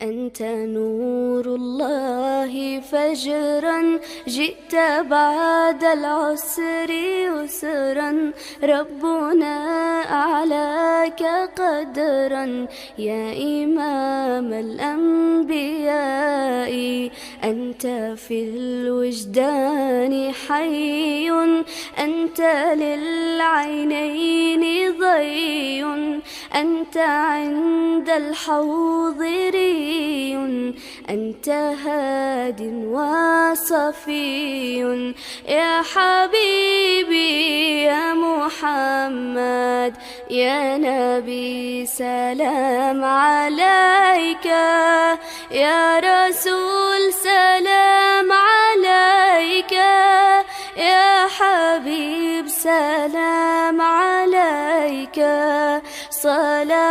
أنت نور الله فجرا، جئت بعد العسر يسرا، ربنا أعلاك قدرا يا إمام الأنبياء. أنت في الوجدان حي، أنت للعينين ضي، أنت عند الحوض ري، أنت هاد وصفي يا حبيبي يا محمد يا نبي سلام عليك، يا رسول سلام عليك، يا حبيب سلام عليك، صلاة